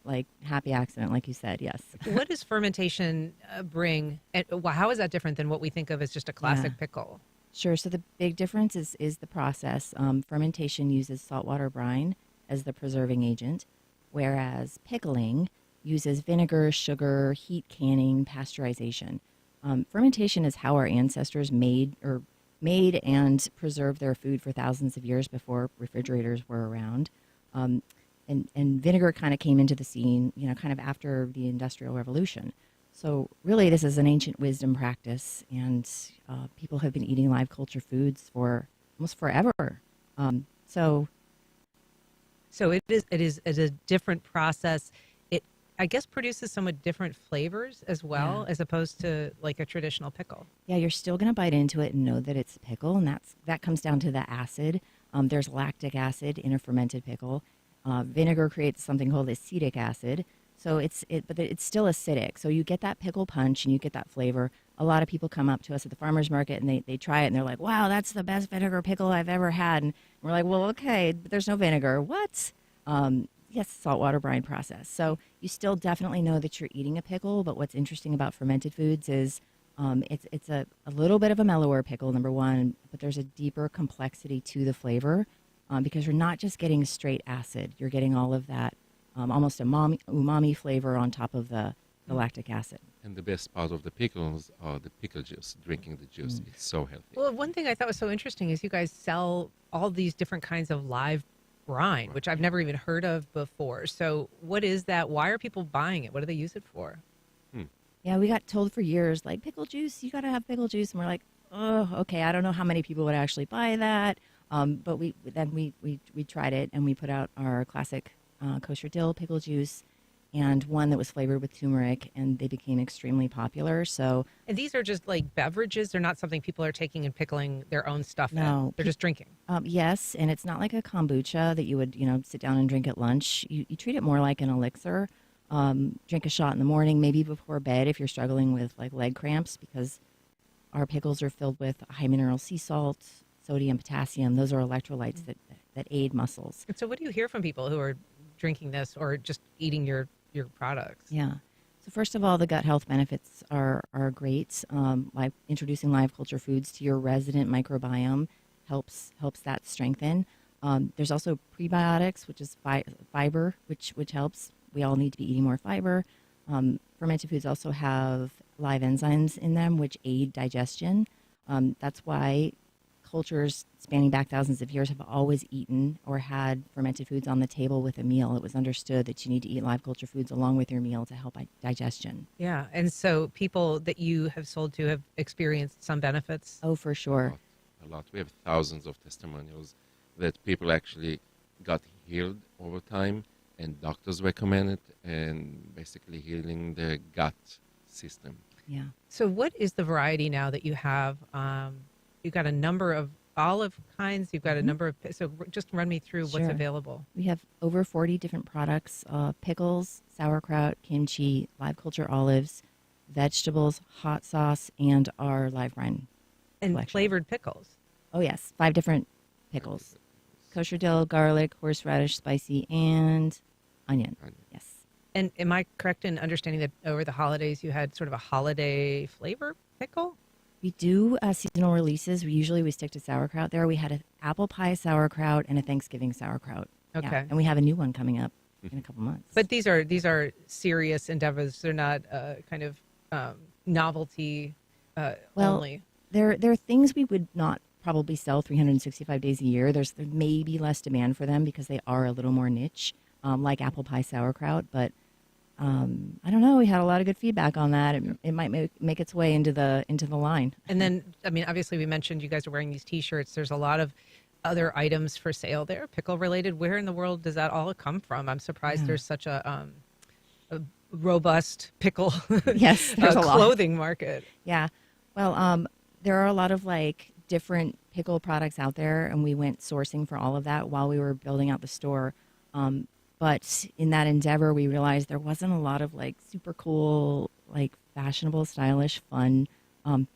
like happy accident, like you said. Yes. What does fermentation bring? And how is that different than what we think of as just a classic pickle? Sure. So the big difference is the process. Fermentation uses saltwater brine as the preserving agent, whereas pickling uses vinegar, sugar, heat canning, pasteurization. Fermentation is how our ancestors made and preserved their food for thousands of years before refrigerators were around. And vinegar kind of came into the scene, kind of after the Industrial Revolution. So really, this is an ancient wisdom practice, and people have been eating live culture foods for almost forever. So it is a different process. It, I guess, produces somewhat different flavors as well, as opposed to like a traditional pickle. Yeah, you're still going to bite into it and know that it's a pickle, and that comes down to the acid. There's lactic acid in a fermented pickle. Vinegar creates something called acetic acid. So but it's still acidic. So you get that pickle punch and you get that flavor. A lot of people come up to us at the farmer's market and they try it and they're like, wow, that's the best vinegar pickle I've ever had. And we're like, well, okay, but there's no vinegar. What? Yes, saltwater brine process. So you still definitely know that you're eating a pickle, but what's interesting about fermented foods is it's a little bit of a mellower pickle, number one, but there's a deeper complexity to the flavor because you're not just getting straight acid. You're getting all of that almost umami flavor on top of the lactic acid. And the best part of the pickles are the pickle juice, drinking the juice. It's so healthy. Well, one thing I thought was so interesting is you guys sell all these different kinds of live brine, which I've never even heard of before. So what is that? Why are people buying it? What do they use it for? Yeah, we got told for years, like, pickle juice, you got to have pickle juice. And we're like, oh, okay, I don't know how many people would actually buy that. But we tried it, and we put out our classic kosher dill pickle juice and one that was flavored with turmeric, and they became extremely popular. So, and these are just like beverages. They're not something people are taking and pickling their own stuff no, in. They're just drinking. Yes, and it's not like a kombucha that you would, sit down and drink at lunch. You treat it more like an elixir. Drink a shot in the morning, maybe before bed if you're struggling with like leg cramps, because our pickles are filled with high mineral sea salt, sodium, potassium. Those are electrolytes that aid muscles. And so what do you hear from people who are drinking this or just eating your products? Yeah. So first of all, the gut health benefits are great. Like introducing live culture foods to your resident microbiome helps that strengthen. There's also prebiotics, which is fiber, which helps. We all need to be eating more fiber. Fermented foods also have live enzymes in them, which aid digestion. That's why cultures spanning back thousands of years have always eaten or had fermented foods on the table with a meal. It was understood that you need to eat live culture foods along with your meal to help digestion. Yeah, and so people that you have sold to have experienced some benefits? Oh, for sure. A lot. We have thousands of testimonials that people actually got healed over time, and doctors recommend it, and basically healing the gut system. Yeah. So what is the variety now that you have? You've got a number of olive kinds. You've got a number of, so just run me through what's Sure. available. We have over 40 different products, pickles, sauerkraut, kimchi, live culture olives, vegetables, hot sauce, and our live brine And collection. flavored pickles. Oh, yes. 5 different pickles. Kosher dill, garlic, horseradish, spicy, and onion. Yes. And am I correct in understanding that over the holidays you had sort of a holiday flavor pickle? We do seasonal releases. We stick to sauerkraut there. We had an apple pie sauerkraut and a Thanksgiving sauerkraut. Yeah. Okay. And we have a new one coming up in a couple months. But these are serious endeavors. They're not kind of novelty only. There are things we would not probably sell 365 days a year. There may be less demand for them because they are a little more niche, like apple pie sauerkraut. But I don't know. We had a lot of good feedback on that. It might make its way into the line. And then, I mean, obviously we mentioned you guys are wearing these T-shirts. There's a lot of other items for sale there, pickle related. Where in the world does that all come from? I'm surprised there's such a robust pickle Yes, there's a lot. clothing market. Yeah. Well, there are a lot of like different pickle products out there, and we went sourcing for all of that while we were building out the store. But in that endeavor, we realized there wasn't a lot of like super cool, like fashionable, stylish, fun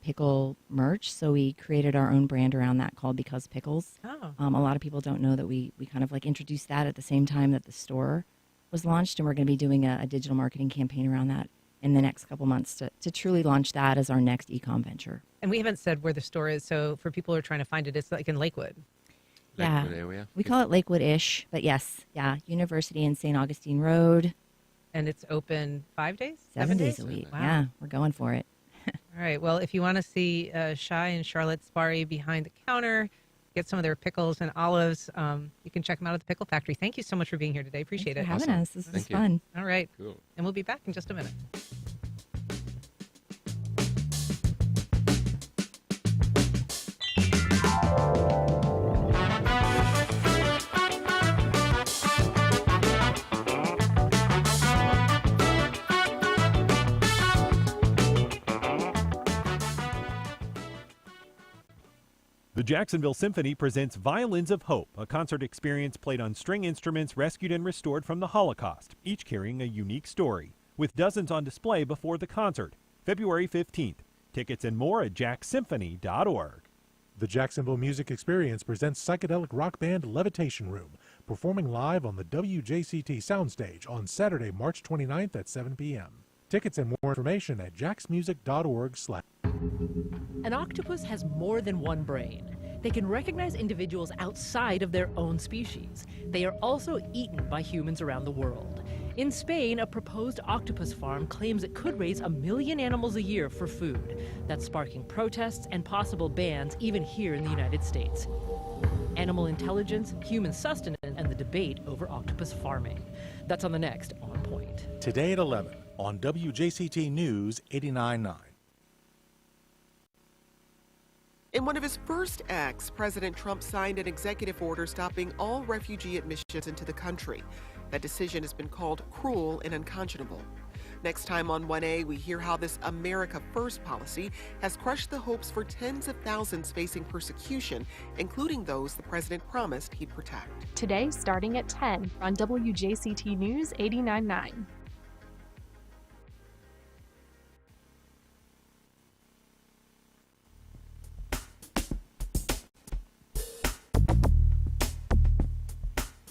pickle merch. So we created our own brand around that called Because Pickles. Oh. A lot of people don't know that we kind of like introduced that at the same time that the store was launched, and we're going to be doing a digital marketing campaign around that in the next couple months to truly launch that as our next e-com venture. And we haven't said where the store is, so for people who are trying to find it, it's like in Lakewood. Yeah, Lakewood area? we call it Lakewood-ish, but yes, yeah, University and St. Augustine Road. And it's open 5 days? 7 days a week. Wow. Yeah, we're going for it. All right. Well, if you want to see Shai and Charlotte Sparry behind the counter, get some of their pickles and olives, you can check them out at the Pickle Factory. Thank you so much for being here today. Appreciate Thanks it. for having us. This was fun. All right. Cool. And we'll be back in just a minute. The Jacksonville Symphony presents Violins of Hope, a concert experience played on string instruments rescued and restored from the Holocaust, each carrying a unique story, with dozens on display before the concert, February 15th. Tickets and more at jacksymphony.org. The Jacksonville Music Experience presents psychedelic rock band Levitation Room, performing live on the WJCT soundstage on Saturday, March 29th at 7 p.m. Tickets and more information at jacksmusic.org/. An octopus has more than one brain. They can recognize individuals outside of their own species. They are also eaten by humans around the world. In Spain, a proposed octopus farm claims it could raise 1 million animals a year for food. That's sparking protests and possible bans even here in the United States. Animal intelligence, human sustenance, and the debate over octopus farming. That's on the next On Point. Today at 11 on WJCT News 89.9. In one of his first acts, President Trump signed an executive order stopping all refugee admissions into the country. That decision has been called cruel and unconscionable. Next time on 1A, we hear how this America First policy has crushed the hopes for tens of thousands facing persecution, including those the president promised he'd protect. Today, starting at 10 on WJCT News 89.9.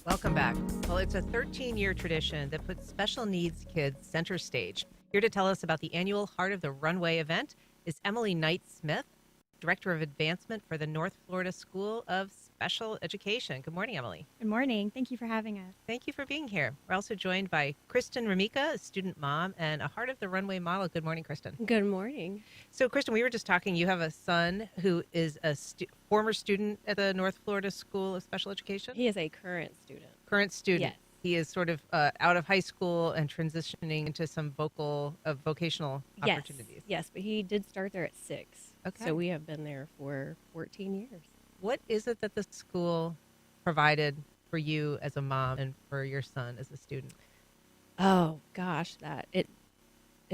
Welcome back. Well, it's a 13-year tradition that puts special needs kids center stage. Here to tell us about the annual Heart of the Runway event is Emily Knight-Smith, Director of Advancement for the North Florida School of Special Education. Good morning, Emily. Good morning. Thank you for having us. Thank you for being here. We're also joined by Kristen Ramika, a student mom and a Heart of the Runway model. Good morning, Kristen. Good morning. So, Kristen, we were just talking. You have a son who is a former student at the North Florida School of Special Education? He is a current student. Current student. Yes. He is sort of out of high school and transitioning into some vocational opportunities. Yes, but he did start there at 6. Okay. So we have been there for 14 years. What is it that the school provided for you as a mom and for your son as a student? Oh gosh, that it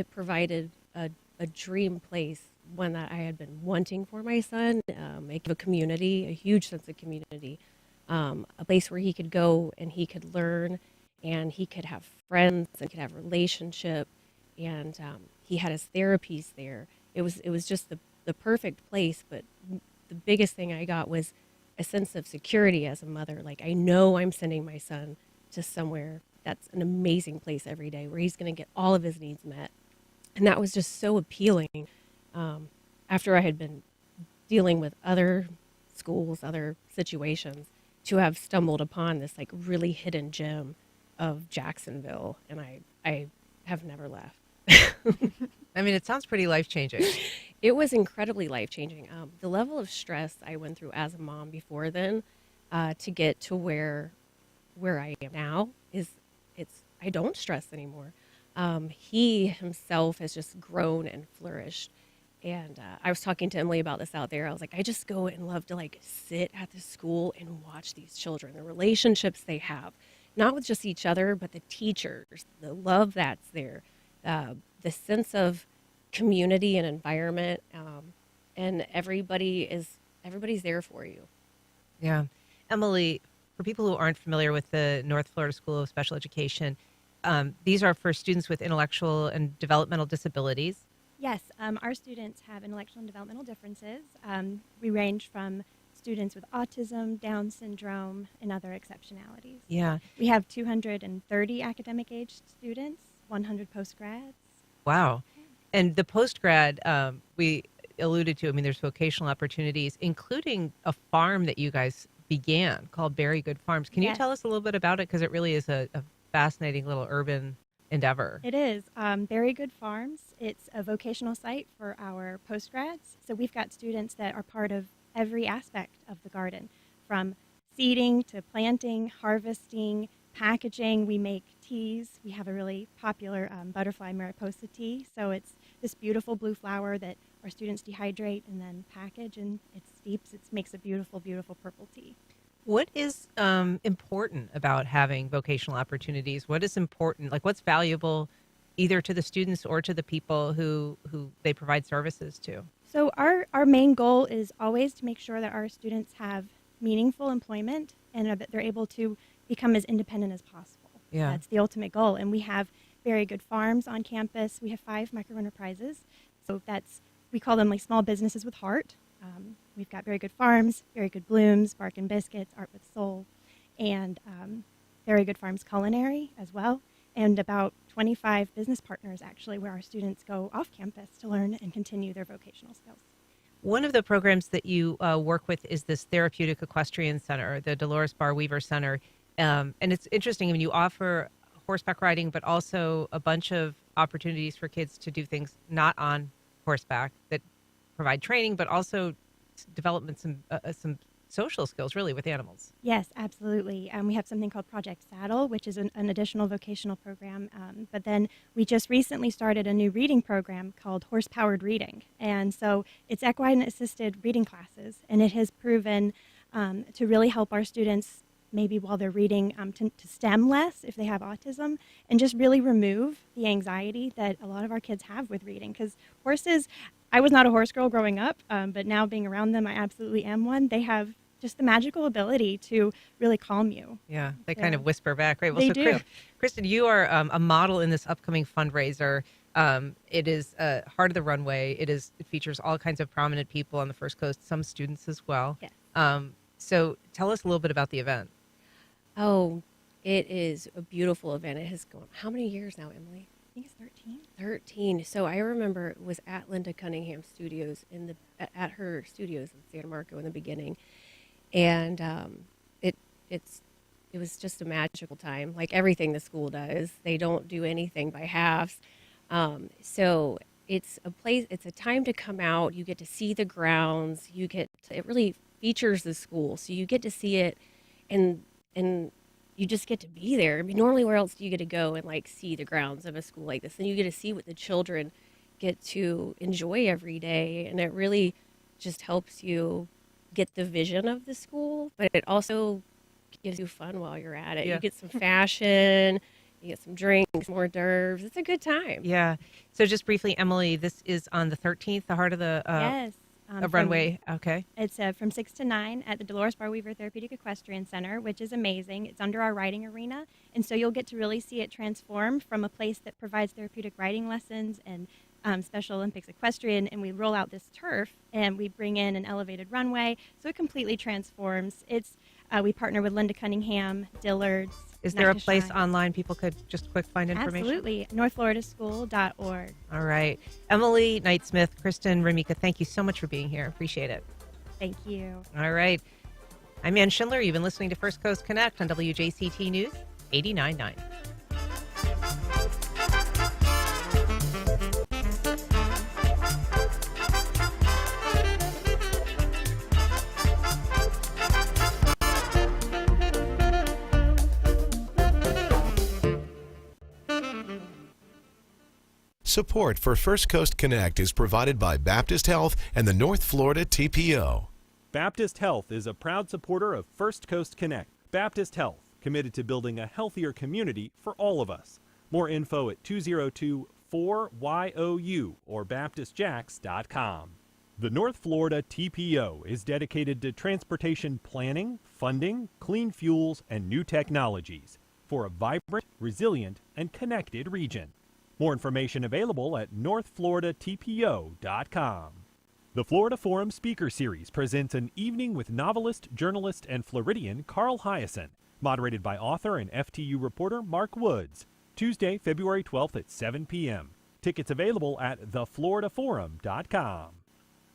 provided a dream place, one that I had been wanting for my son, make a community, a huge sense of community, a place where he could go and he could learn and he could have friends and could have relationship, and he had his therapies there. It was just the perfect place, but the biggest thing I got was a sense of security as a mother. Like, I know I'm sending my son to somewhere that's an amazing place every day where he's going to get all of his needs met. And that was just so appealing. After I had been dealing with other schools, other situations, to have stumbled upon this like really hidden gem of Jacksonville, and I have never left. I mean, it sounds pretty life-changing. It was incredibly life-changing. The level of stress I went through as a mom before then, to get to where I am now, I don't stress anymore. He himself has just grown and flourished. And I was talking to Emily about this out there. I was like, I just go and love to like sit at the school and watch these children, the relationships they have, not with just each other, but the teachers, the love that's there, the sense of community and environment, and everybody's there for you. Yeah. Emily, for people who aren't familiar with the North Florida School of Special Education, these are for students with intellectual and developmental disabilities. Yes, our students have intellectual and developmental differences. We range from students with autism, Down syndrome, and other exceptionalities. Yeah. We have 230 academic-aged students, 100 postgrads. Wow. And the postgrad, we alluded to, I mean, there's vocational opportunities, including a farm that you guys began called Very Good Farms. Can you Yes. tell us a little bit about it? Because it really is a fascinating little urban endeavor. It is. Very Good Farms. It's a vocational site for our postgrads. So we've got students that are part of every aspect of the garden, from seeding to planting, harvesting, packaging. We make teas. We have a really popular butterfly mariposa tea. So it's this beautiful blue flower that our students dehydrate and then package, and it steeps. It makes a beautiful, beautiful purple tea. What is important about having vocational opportunities? What is important, like what's valuable either to the students or to the people who they provide services to? So our main goal is always to make sure that our students have meaningful employment and that they're able to become as independent as possible. Yeah. That's the ultimate goal. And we have Very Good Farms on campus. We have 5 micro enterprises. So we call them like small businesses with heart. We've got Very Good Farms, Very Good Blooms, Bark and Biscuits, Art with Soul, and Very Good Farms Culinary as well, and about 25 business partners actually where our students go off campus to learn and continue their vocational skills. One of the programs that you work with is this Therapeutic Equestrian Center, the Dolores Barr Weaver Center. And it's interesting, I mean, you offer horseback riding, but also a bunch of opportunities for kids to do things not on horseback that provide training, but also development some social skills really with animals. Yes, absolutely. We have something called Project Saddle, which is an additional vocational program. But then we just recently started a new reading program called Horse-Powered Reading. And so it's equine assisted reading classes, and it has proven to really help our students maybe while they're reading to stem less if they have autism, and just really remove the anxiety that a lot of our kids have with reading. Because horses, I was not a horse girl growing up, but now being around them, I absolutely am one. They have just the magical ability to really calm you. Yeah, they kind of whisper back, right? Well, They so do. Kristen, you are a model in this upcoming fundraiser. It is Heart of the Runway. It features all kinds of prominent people on the First Coast, some students as well. Yes. So tell us a little bit about the event. Oh, it is a beautiful event. It has gone, how many years now, Emily? I think it's 13. 13. So I remember it was at Linda Cunningham Studios at her studios in San Marco in the beginning, and it was just a magical time. Like everything the school does, they don't do anything by halves. So it's a time to come out. You get to see the grounds. It really features the school, so you get to see it, and you just get to be there. I mean, normally where else do you get to go and like see the grounds of a school like this? And you get to see what the children get to enjoy every day. And it really just helps you get the vision of the school, but it also get to do fun while you're at it. Yeah. You get some fashion, you get some drinks, more d'oeuvres. It's a good time. Yeah. So just briefly, Emily, this is on the 13th, the heart of the Yes. of Runway. Okay. It's from 6 to 9 at the Dolores Bar Weaver Therapeutic Equestrian Center, which is amazing. It's under our riding arena, and so you'll get to really see it transform from a place that provides therapeutic riding lessons and Special Olympics equestrian, and we roll out this turf, and we bring in an elevated runway, so it completely transforms. It's we partner with Linda Cunningham, Dillard's. Is there a Night to place Shine. online people could just quick find information? Absolutely. NorthFloridaSchool.org. All right. Emily Knightsmith, Kristen Ramika, thank you so much for being here. Appreciate it. Thank you. All right. I'm Ann Schindler. You've been listening to First Coast Connect on WJCT News 89.9. Support for First Coast Connect is provided by Baptist Health and the North Florida TPO. Baptist Health is a proud supporter of First Coast Connect. Baptist Health, committed to building a healthier community for all of us. More info at 202-4YOU or baptistjax.com. The North Florida TPO is dedicated to transportation planning, funding, clean fuels, and new technologies for a vibrant, resilient, and connected region. More information available at northfloridatpo.com. The Florida Forum Speaker Series presents an evening with novelist, journalist, and Floridian Carl Hyacin, moderated by author and FTU reporter Mark Woods, Tuesday, February 12th at 7 p.m. Tickets available at thefloridaforum.com.